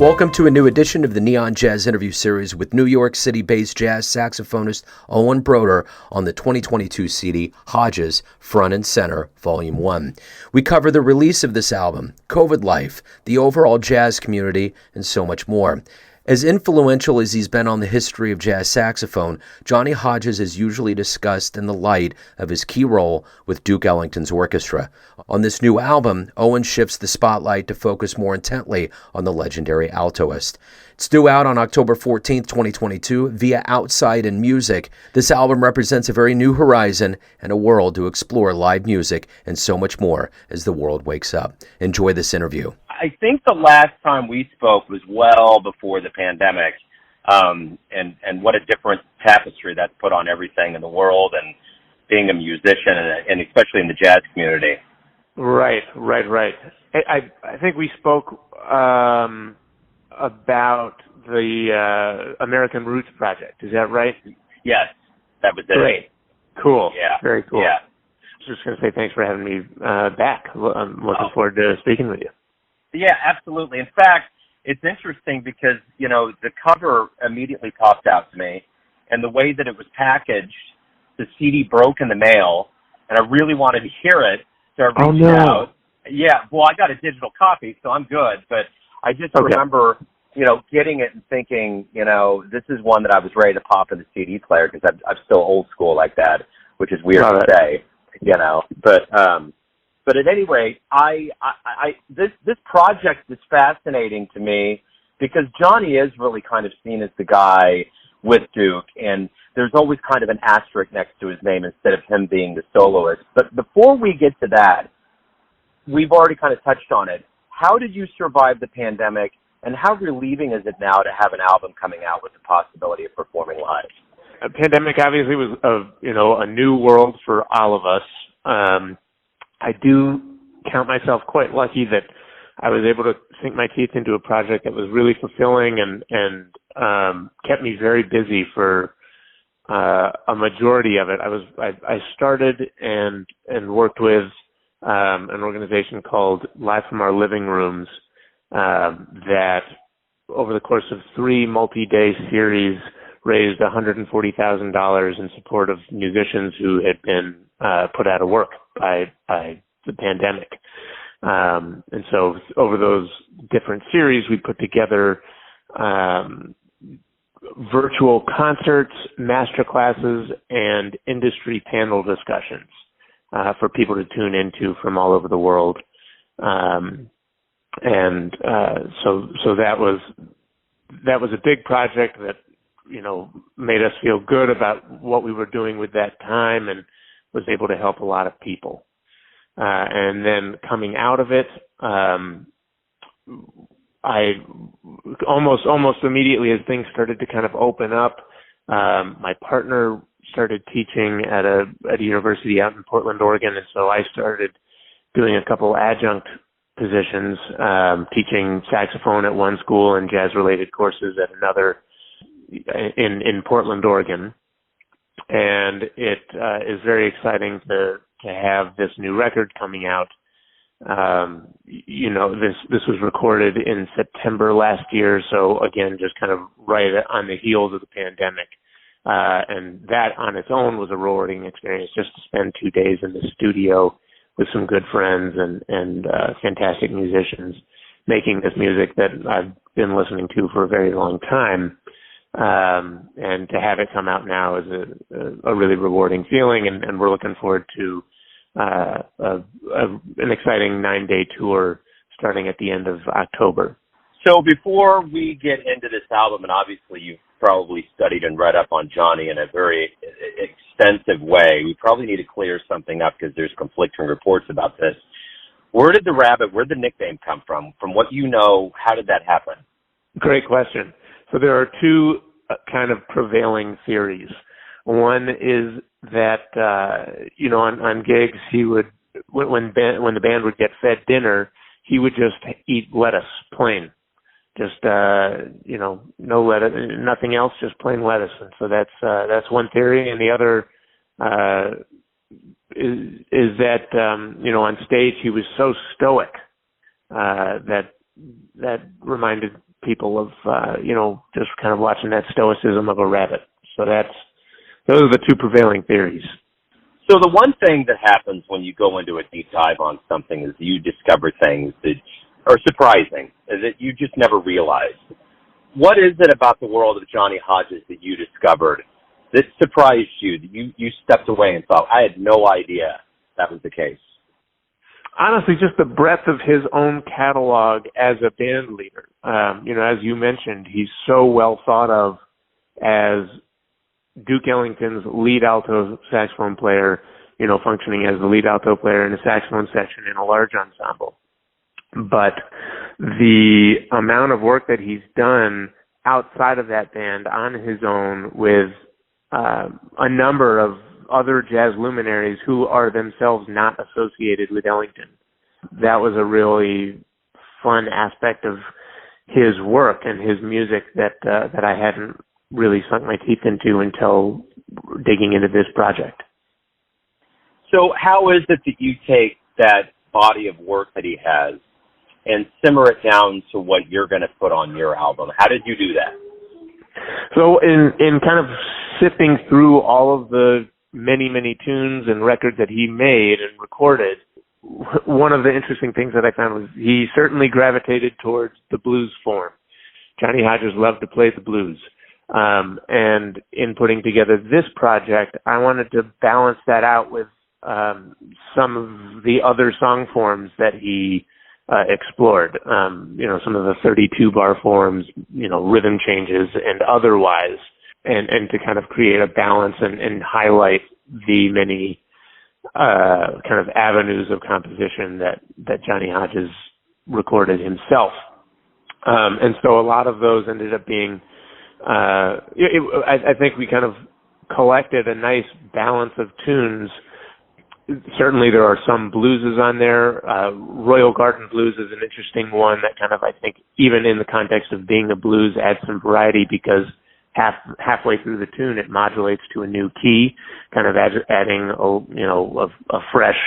Welcome to a new edition of the Neon Jazz Interview Series with New York City-based jazz saxophonist Owen Broder on the 2022 CD Hodges Front and Center, Volume 1. We cover the release of this album, COVID life, the overall jazz community, and so much more. As influential as he's been on the history of jazz saxophone, Johnny Hodges is usually discussed in the light of his key role with Duke Ellington's orchestra. On this new album, Owen shifts the spotlight to focus more intently on the legendary altoist. It's due out on October 14th, 2022 via Outside in Music. This album represents a very new horizon and a world to explore live music and so much more as the world wakes up. Enjoy this interview. I think the last time we spoke was well before the pandemic, and what a different tapestry that's put on everything in the world and being a musician and especially in the jazz community. Right. I think we spoke about the American Roots project. Is that right? Yes, that was it. Great. Cool. Yeah. Very cool. Yeah. I was just going to say thanks for having me back. I'm looking forward to speaking with you. Yeah, absolutely. In fact, it's interesting because, you know, the cover immediately popped out to me, and the way that it was packaged, the CD broke in the mail, and I really wanted to hear it, so I reached out. Yeah, well, I got a digital copy, so I'm good, but I just remember, you know, getting it and thinking, you know, this is one that I was ready to pop in the CD player because I'm still old school like that, which is weird to say, you know, but at any rate, this project is fascinating to me because Johnny is really kind of seen as the guy with Duke, and there's always kind of an asterisk next to his name instead of him being the soloist. But before we get to that, we've already kind of touched on it. How did you survive the pandemic, and how relieving is it now to have an album coming out with the possibility of performing live? A pandemic obviously was a new world for all of us. I do count myself quite lucky that I was able to sink my teeth into a project that was really fulfilling and kept me very busy for a majority of it. I started and worked with an organization called Live from Our Living Rooms that over the course of 3 multi-day series raised $140,000 in support of musicians who had been put out of work by the pandemic. And so over those different series, we put together virtual concerts, master classes, and industry panel discussions for people to tune into from all over the world. So that was a big project that, you know, made us feel good about what we were doing with that time and was able to help a lot of people. And then coming out of it, I almost immediately as things started to kind of open up, my partner started teaching at a university out in Portland, Oregon, and so I started doing a couple adjunct positions, teaching saxophone at one school and jazz-related courses at another in Portland, Oregon. And it is very exciting to have this new record coming out. You know, this was recorded in September last year, so again, just kind of right on the heels of the pandemic. And that on its own was a rewarding experience, just to spend 2 days in the studio with some good friends and fantastic musicians making this music that I've been listening to for a very long time. And to have it come out now is a really rewarding feeling, and we're looking forward to an exciting 9-day tour starting at the end of October. So before we get into this album, and obviously you've probably studied and read up on Johnny in a very extensive way, we probably need to clear something up because there's conflicting reports about this. Where'd the nickname come from? From what you know, how did that happen? Great question. So there are 2 kind of prevailing theories. One is that, on gigs, he would, when the band would get fed dinner, he would just eat lettuce, plain. Just, no lettuce, nothing else, just plain lettuce. And so that's one theory. And the other, is that, on stage he was so stoic, that reminded people of, just kind of watching that stoicism of a rabbit. So those are the two prevailing theories. So the one thing that happens when you go into a deep dive on something is you discover things that are surprising, that you just never realized. What is it about the world of Johnny Hodges that you discovered that surprised you, that you stepped away and thought, I had no idea that was the case? Honestly, just the breadth of his own catalog as a band leader. As you mentioned, he's so well thought of as Duke Ellington's lead alto saxophone player, functioning as the lead alto player in a saxophone section in a large ensemble. But the amount of work that he's done outside of that band on his own with a number of other jazz luminaries who are themselves not associated with Ellington, that was a really fun aspect of his work and his music that I hadn't really sunk my teeth into until digging into this project. So how is it that you take that body of work that he has and simmer it down to what you're going to put on your album? How did you do that? So in kind of sifting through all of the many, many tunes and records that he made and recorded, one of the interesting things that I found was he certainly gravitated towards the blues form. Johnny Hodges loved to play the blues. And in putting together this project, I wanted to balance that out with some of the other song forms that he explored. Some of the 32-bar forms, rhythm changes and otherwise, and to kind of create a balance and highlight the many kind of avenues of composition that Johnny Hodges recorded himself. And so a lot of those ended up being I think we kind of collected a nice balance of tunes. Certainly there are some blueses on there. Royal Garden Blues is an interesting one that kind of, I think, even in the context of being a blues, adds some variety because halfway through the tune it modulates to a new key, kind of adding a fresh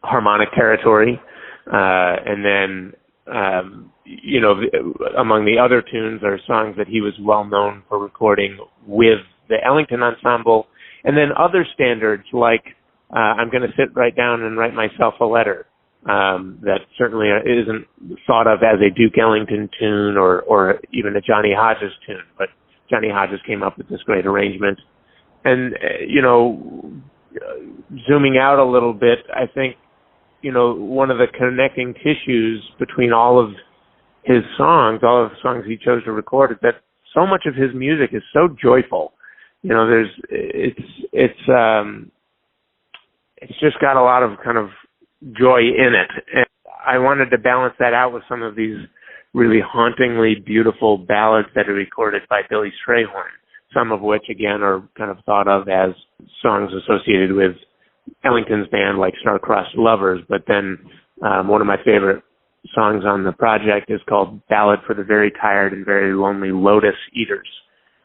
harmonic territory. And then among the other tunes are songs that he was well known for recording with the Ellington Ensemble, and then other standards like I'm going to sit right down and write myself a letter, that certainly isn't thought of as a Duke Ellington tune or even a Johnny Hodges tune, but Johnny Hodges came up with this great arrangement. And, zooming out a little bit, I think, one of the connecting tissues between all of his songs, all of the songs he chose to record, is that so much of his music is so joyful. It's just got a lot of kind of joy in it. And I wanted to balance that out with some of these really hauntingly beautiful ballads that are recorded by Billy Strayhorn, some of which, again, are kind of thought of as songs associated with Ellington's band, like Star-Crossed Lovers. But then one of my favorite songs on the project is called Ballad for the Very Tired and Very Lonely Lotus Eaters.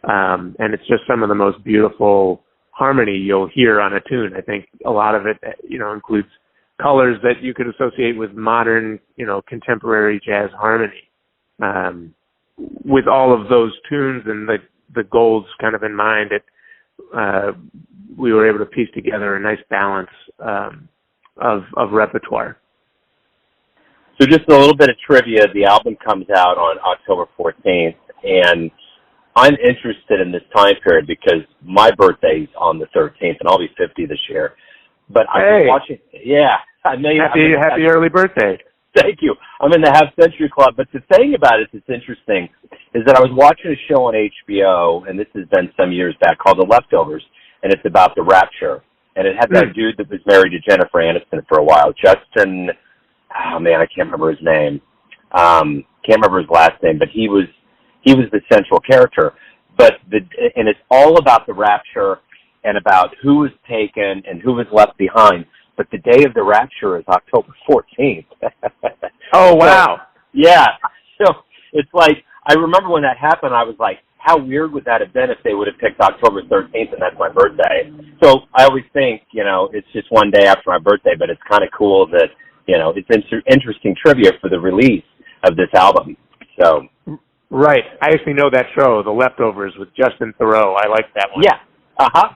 And it's just some of the most beautiful harmony you'll hear on a tune. I think a lot of it, includes colors that you could associate with modern, contemporary jazz harmony. With all of those tunes and the goals kind of in mind, we were able to piece together a nice balance of repertoire. So just a little bit of trivia. The album comes out on October 14th, and I'm interested in this time period because my birthday's on the 13th, and I'll be 50 this year. But I was watching. Yeah, I know you. Happy early birthday. Thank you. I'm in the Half Century Club. But the thing about it that's interesting is that I was watching a show on HBO, and this has been some years back, called The Leftovers, and it's about the Rapture. And it had that dude that was married to Jennifer Aniston for a while, Justin. Oh man, I can't remember his name. Can't remember his last name, but he was the central character. And it's all about the Rapture and about who was taken and who was left behind. But the day of the Rapture is October 14th. Oh, wow. So, yeah. So it's like, I remember when that happened, I was like, how weird would that have been if they would have picked October 13th and that's my birthday? So I always think, it's just one day after my birthday, but it's kind of cool that, it's interesting trivia for the release of this album. So. Right. I actually know that show, The Leftovers, with Justin Theroux. I like that one. Yeah.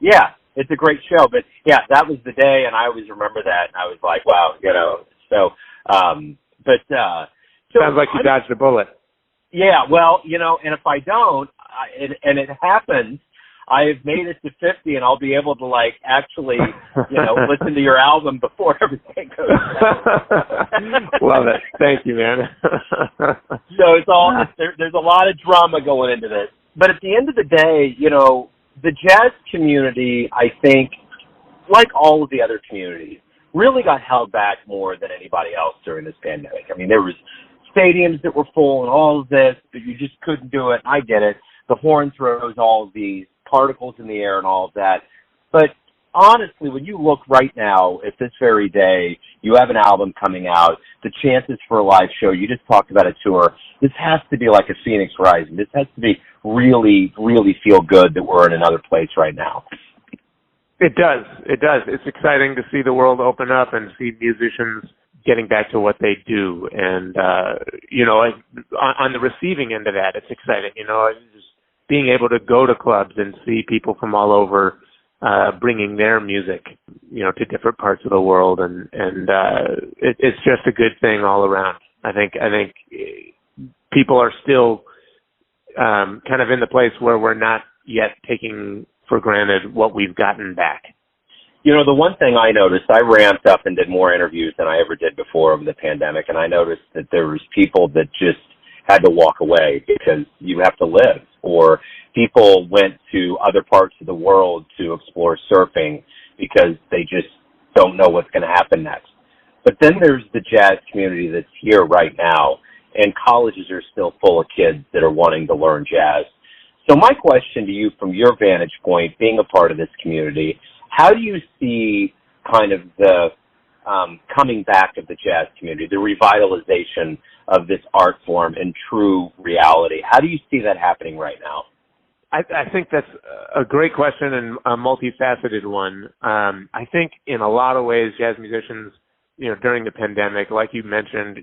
Yeah. It's a great show. But, yeah, that was the day, and I always remember that. And I was like, wow, So, Sounds like you dodged a bullet. Yeah, well, and if I don't, and it happens, I've made it to 50, and I'll be able to, actually, listen to your album before everything goes down. Love it. Thank you, man. So there's a lot of drama going into this. But at the end of the day, the jazz community, I think, like all of the other communities, really got held back more than anybody else during this pandemic. I mean, there was stadiums that were full and all of this, but you just couldn't do it. I get it. The horn throws, all of these particles in the air and all of that. But honestly, when you look right now at this very day, you have an album coming out, the chances for a live show, you just talked about a tour. This has to be like a Phoenix Rising. This has to be really, really feel good that we're in another place right now. It does. It does. It's exciting to see the world open up and see musicians getting back to what they do. And, on the receiving end of that, it's exciting. Just being able to go to clubs and see people from all over bringing their music, to different parts of the world. And it's just a good thing all around. I think people are still kind of in the place where we're not yet taking for granted what we've gotten back. The one thing I noticed, I ramped up and did more interviews than I ever did before over the pandemic, and I noticed that there was people that just had to walk away because you have to live, or people went to other parts of the world to explore surfing because they just don't know what's going to happen next. But then there's the jazz community that's here right now, and colleges are still full of kids that are wanting to learn jazz. So my question to you, from your vantage point, being a part of this community, how do you see kind of the coming back of the jazz community, the revitalization of this art form in true reality? How do you see that happening right now? I think that's a great question and a multifaceted one. I think in a lot of ways, jazz musicians, during the pandemic, like you mentioned,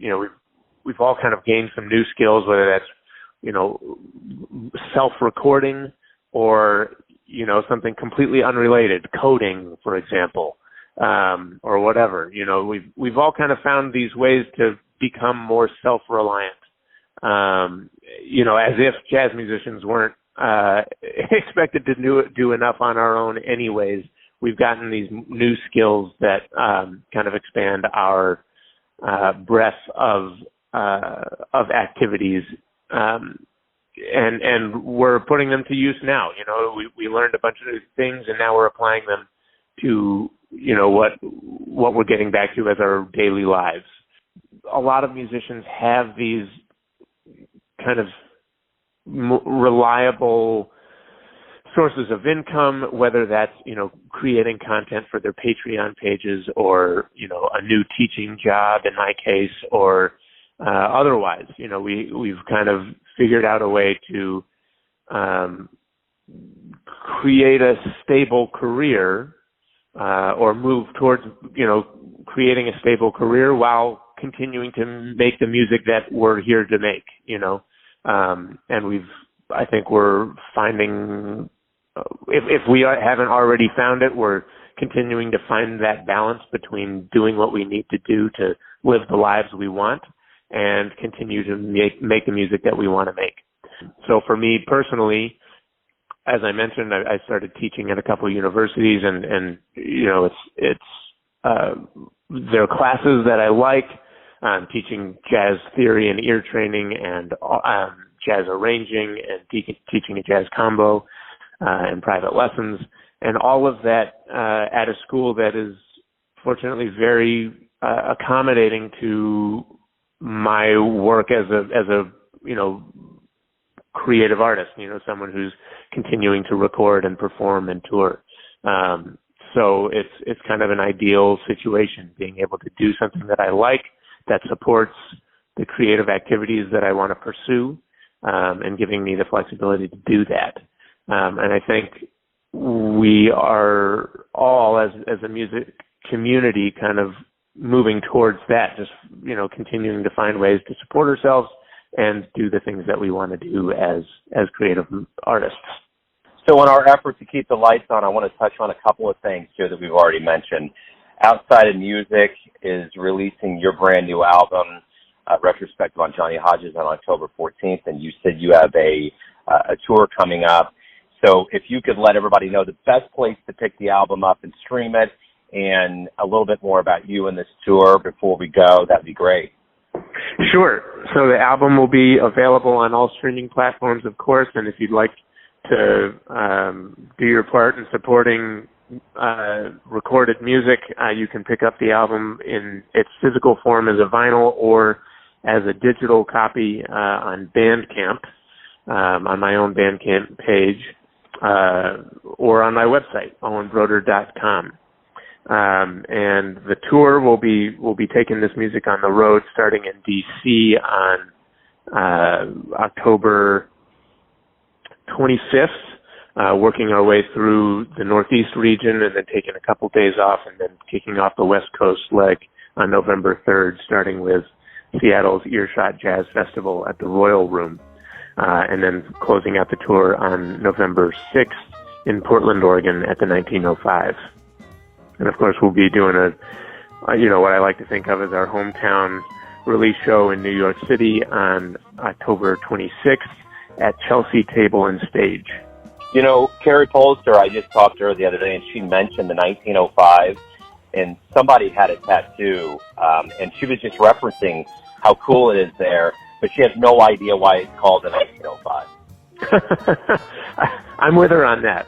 we've all kind of gained some new skills, whether that's self-recording or, something completely unrelated, coding, for example, or whatever. We've all kind of found these ways to become more self-reliant, as if jazz musicians weren't expected to do enough on our own anyways. We've gotten these new skills that kind of expand our breadth of activities, and we're putting them to use now. We learned a bunch of things, and now we're applying them to what we're getting back to as our daily lives. A lot of musicians have these kind of reliable sources of income, whether that's creating content for their Patreon pages, or a new teaching job in my case, or otherwise. We've kind of figured out a way to create a stable career, or move towards creating a stable career while continuing to make the music that we're here to make. And I think we're finding, if we haven't already found it, we're continuing to find that balance between doing what we need to do to live the lives we want and continue to make the music that we want to make. So for me personally, as I mentioned, I started teaching at a couple of universities, and there are classes that I like. I'm teaching jazz theory and ear training, and jazz arranging, and teaching a jazz combo, and private lessons, and all of that at a school that is fortunately very accommodating to my work as a creative artist, someone who's continuing to record and perform and tour. So it's kind of an ideal situation, being able to do something that I like, that supports the creative activities that I want to pursue, and giving me the flexibility to do that. And I think we are all, as a music community, kind of moving towards that, just, continuing to find ways to support ourselves and do the things that we want to do as creative artists. So in our effort to keep the lights on, I want to touch on a couple of things here that we've already mentioned. Outside of Music is releasing your brand new album, retrospective on Johnny Hodges, on October 14th, and you said you have a tour coming up. So if you could let everybody know the best place to pick the album up and stream it, and a little bit more about you and this tour before we go, that'd be great. Sure. So the album will be available on all streaming platforms, of course, and if you'd like to do your part in supporting recorded music, you can pick up the album in its physical form as a vinyl or as a digital copy on Bandcamp, on my own Bandcamp page, or on my website, owenbroder.com. And the tour will be taking this music on the road, starting in D.C. on October 25th, working our way through the Northeast region, and then taking a couple days off, and then kicking off the West Coast leg on November 3rd, starting with Seattle's Earshot Jazz Festival at the Royal Room, and then closing out the tour on November 6th in Portland, Oregon at the 1905. And of course, we'll be doing what I like to think of as our hometown release show in New York City on October 26th at Chelsea Table and Stage. You know, Carrie Polster, I just talked to her the other day, and she mentioned the 1905, and somebody had a tattoo, and she was just referencing how cool it is there, but she has no idea why it's called the 1905. I'm with her on that.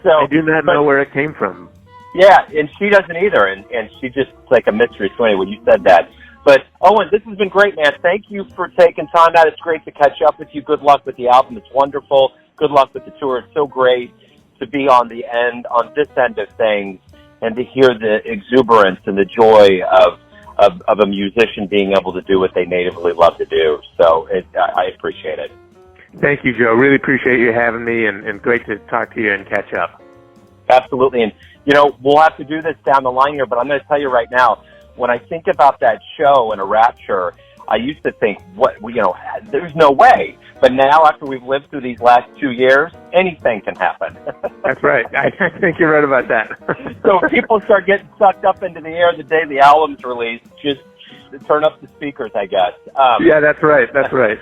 So I do not know where it came from. Yeah, and she doesn't either, and she just, it's like a mystery to me when you said that. But, Owen, this has been great, man. Thank you for taking time out. It's great to catch up with you. Good luck with the album. It's wonderful. Good luck with the tour. It's so great to be on this end of things, and to hear the exuberance and the joy of a musician being able to do what they natively love to do. So I appreciate it. Thank you, Joe. Really appreciate you having me, and great to talk to you and catch up. Absolutely. And, we'll have to do this down the line here, but I'm going to tell you right now, when I think about that show and A Rapture, I used to think, there's no way. But now, after we've lived through these last 2 years, anything can happen. That's right. I think you're right about that. So if people start getting sucked up into the air the day the album's released, just turn up the speakers, I guess. Yeah, that's right. That's right.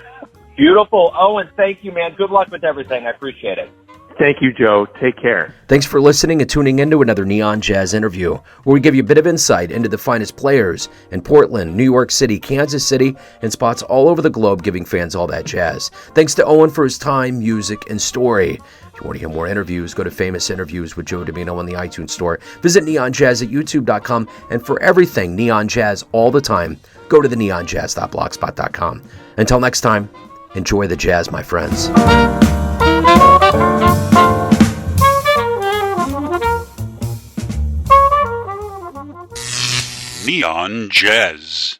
Beautiful. Owen, thank you, man. Good luck with everything. I appreciate it. Thank you, Joe. Take care. Thanks for listening and tuning in to another Neon Jazz interview, where we give you a bit of insight into the finest players in Portland, New York City, Kansas City, and spots all over the globe, giving fans all that jazz. Thanks to Owen for his time, music, and story. If you want to hear more interviews, go to Famous Interviews with Joe Domino on the iTunes Store. Visit neonjazz at youtube.com, and for everything Neon Jazz all the time, go to the neonjazz.blogspot.com. Until next time, enjoy the jazz, my friends. Neon Jazz.